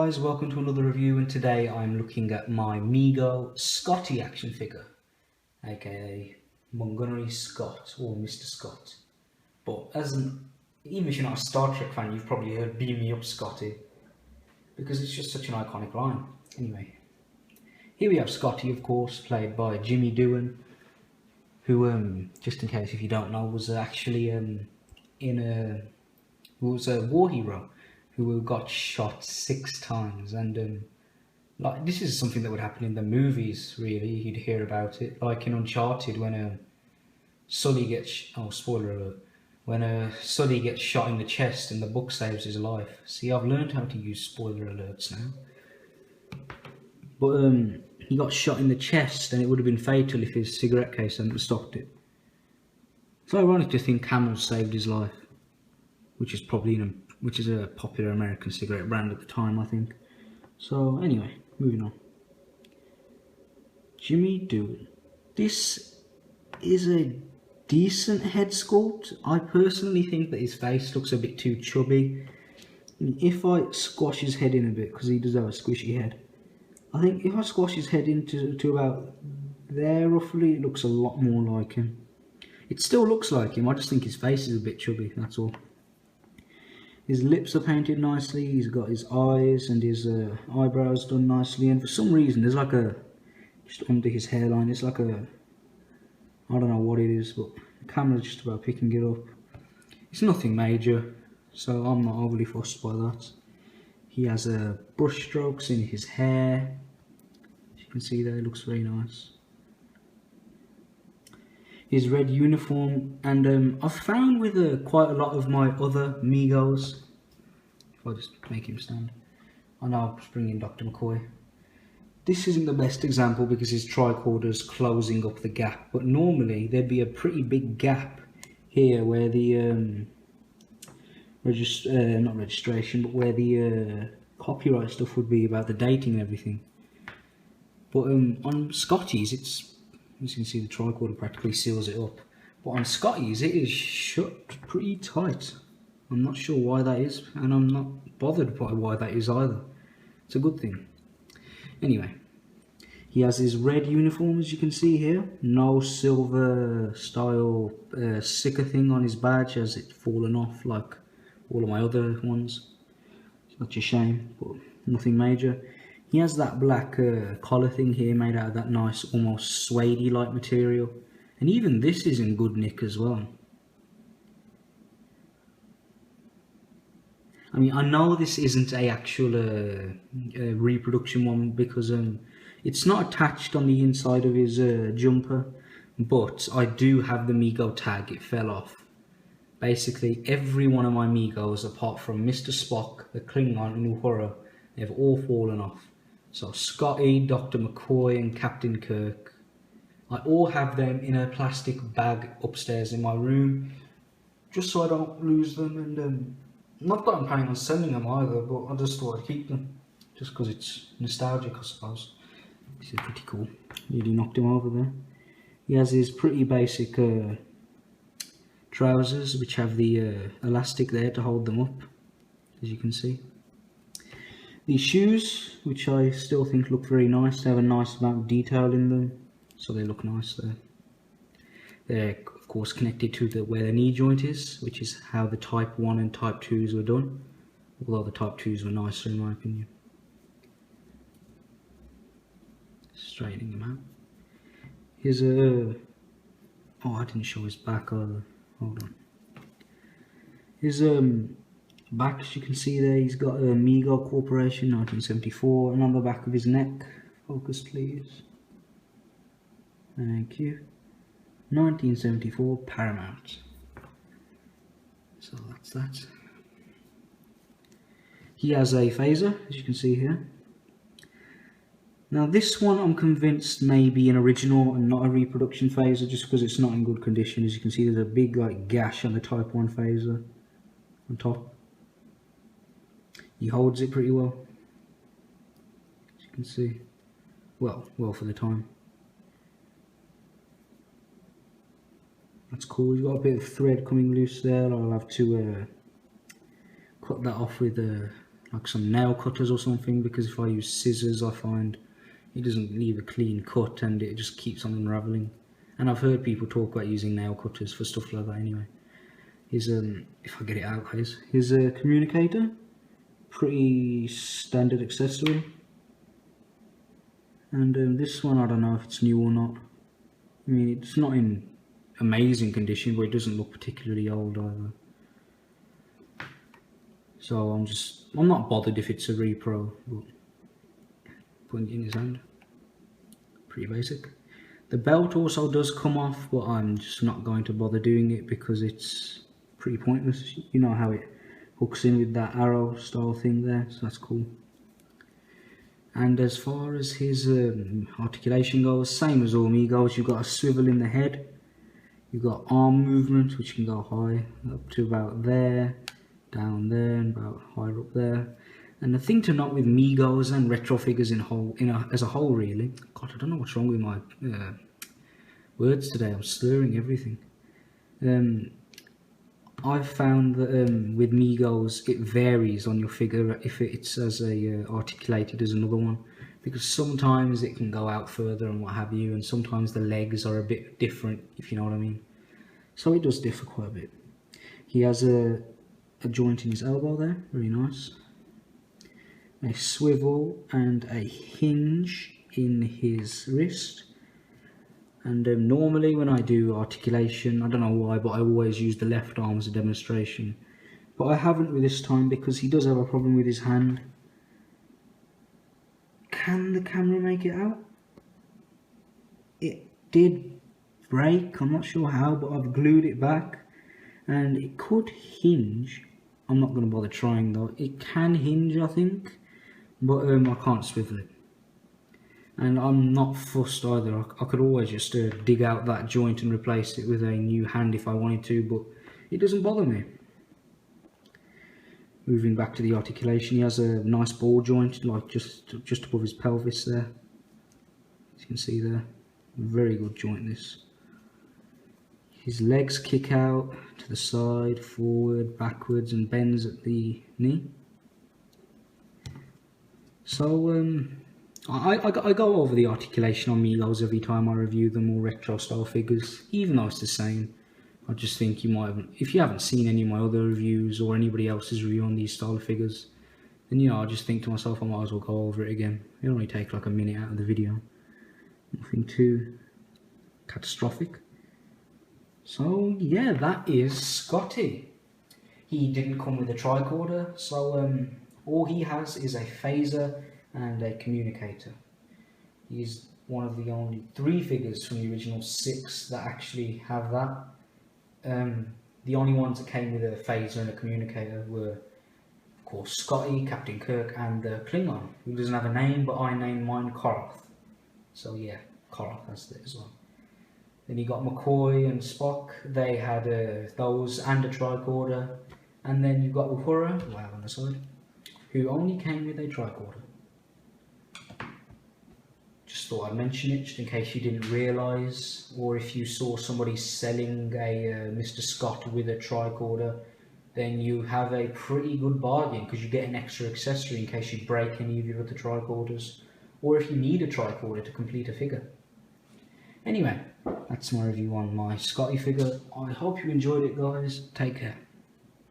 guys, welcome to another review, and today I'm looking at my Mego Scotty action figure, aka Montgomery Scott or Mr. Scott. But even if you're not a Star Trek fan, you've probably heard "Beam Me Up, Scotty," because it's just such an iconic line. Anyway, here we have Scotty, of course, played by Jimmy Doohan, who, just in case if you don't know, was actually was a war hero who got shot 6 times, and like, this is something that would happen in the movies. Really, you'd hear about it, like in Uncharted when Sully gets spoiler alert, when Sully gets shot in the chest and the book saves his life. See, I've learned how to use spoiler alerts now. But he got shot in the chest, and it would have been fatal if his cigarette case hadn't stopped it. It's ironic to think Camel saved his life, which is a popular American cigarette brand at the time, I think. So anyway, moving on. Jimmy Doohan. This is a decent head sculpt. I personally think that his face looks a bit too chubby. If I squash his head in a bit, because he does have a squishy head, I think if I squash his head into about there roughly, it looks a lot more like him. It still looks like him, I just think his face is a bit chubby, that's all. His lips are painted nicely, he's got his eyes and his eyebrows done nicely, and for some reason there's like just under his hairline, it's like I don't know what it is, but the camera's just about picking it up. It's nothing major, so I'm not overly fussed by that. He has brush strokes in his hair, as you can see there, it looks very nice. His red uniform, and I've found with quite a lot of my other Megos, if I just make him stand, I know I'll bring in Dr. McCoy. This isn't the best example because his tricorder's closing up the gap, but normally there'd be a pretty big gap here where the not registration, but where the copyright stuff would be about the dating and everything. But on Scotty's, it's, as you can see, the tricorder practically seals it up. But on Scotty's, it is shut pretty tight. I'm not sure why that is, and I'm not bothered by why that is either. It's a good thing. Anyway, he has his red uniform, as you can see here. No silver style sticker thing on his badge, as it's fallen off like all of my other ones. It's such a shame, but nothing major. He has that black collar thing here made out of that nice, almost suede-y like material. And even this is in good nick as well. I mean, I know this isn't a actual reproduction one because it's not attached on the inside of his jumper, but I do have the Mego tag, it fell off. Basically, every one of my Megos, apart from Mr. Spock, the Klingon, and Uhura, they've all fallen off. So Scotty, Dr. McCoy, and Captain Kirk, I all have them in a plastic bag upstairs in my room, just so I don't lose them. And not that I'm planning on selling them either, but I just thought I'd keep them, just because it's nostalgic, I suppose. This is pretty cool. Really knocked him over there. He has his pretty basic trousers, which have the elastic there to hold them up, as you can see. These shoes, which I still think look very nice, they have a nice amount of detail in them, so they look nice there. They're of course connected to where the knee joint is, which is how the Type 1 and Type 2s were done, although the Type 2s were nicer in my opinion. Straightening them out. Here's oh, I didn't show his back either, hold on. His back, as you can see there, he's got a Mego Corporation 1974, and on the back of his neck, focus please, thank you, 1974 Paramount. So that's that. He has a phaser, as you can see here. Now this one I'm convinced may be an original and not a reproduction phaser, just because it's not in good condition. As you can see, there's a big like gash on the Type 1 phaser on top. He holds it pretty well, as you can see. Well for the time. That's cool. He's got a bit of thread coming loose there. I'll have to cut that off with like some nail cutters or something, because if I use scissors I find it doesn't leave a clean cut and it just keeps on unraveling. And I've heard people talk about using nail cutters for stuff like that anyway. Here's if I get it out, guys. Here's a communicator, pretty standard accessory. And this one, I don't know if it's new or not. I mean, it's not in amazing condition, but it doesn't look particularly old either. So I'm not bothered if it's a repro, but putting it in his hand, pretty basic. The belt also does come off, but I'm just not going to bother doing it because it's pretty pointless. You know how it hooks in with that arrow style thing there, so that's cool. And as far as his articulation goes, same as all Megos, you've got a swivel in the head, you've got arm movement which can go high up to about there, down there, and about higher up there. And the thing to note with Megos and retro figures as a whole really, God, I don't know what's wrong with my words today, I'm slurring everything. I've found that with Megos it varies on your figure if it's as articulated as another one, because sometimes it can go out further and what have you, and sometimes the legs are a bit different, if you know what I mean. So it does differ quite a bit. He has a joint in his elbow there, very nice. A swivel and a hinge in his wrist. And normally when I do articulation, I don't know why, but I always use the left arm as a demonstration. But I haven't with this time because he does have a problem with his hand. Can the camera make it out? It did break, I'm not sure how, but I've glued it back. And it could hinge. I'm not going to bother trying though. It can hinge, I think, but I can't swivel it. And I'm not fussed either. I could always just dig out that joint and replace it with a new hand if I wanted to, but it doesn't bother me. Moving back to the articulation, he has a nice ball joint, like just above his pelvis there. As you can see there, very good joint this. His legs kick out to the side, forward, backwards, and bends at the knee. So I go over the articulation on Megos every time I review them, or retro style figures, even though it's the same. I just think you might have, if you haven't seen any of my other reviews or anybody else's review on these style of figures, then you know, I just think to myself I might as well go over it again. It'll only take like a minute out of the video. Nothing too catastrophic. So yeah, that is Scotty. He didn't come with a tricorder, so all he has is a phaser and a communicator. He's one of the only 3 figures from the original 6 that actually have that. The only ones that came with a phaser and a communicator were, of course, Scotty, Captain Kirk, and the Klingon, who doesn't have a name, but I named mine Koroth. So yeah, Koroth has it as well. Then you got McCoy and Spock, they had those and a tricorder. And then you've got Uhura, wow, on the side, who only came with a tricorder. Just thought I'd mention it, just in case you didn't realise, or if you saw somebody selling a Mr. Scott with a tricorder, then you have a pretty good bargain, because you get an extra accessory in case you break any of your other tricorders, or if you need a tricorder to complete a figure. Anyway, that's my review on my Scotty figure. I hope you enjoyed it, guys. Take care.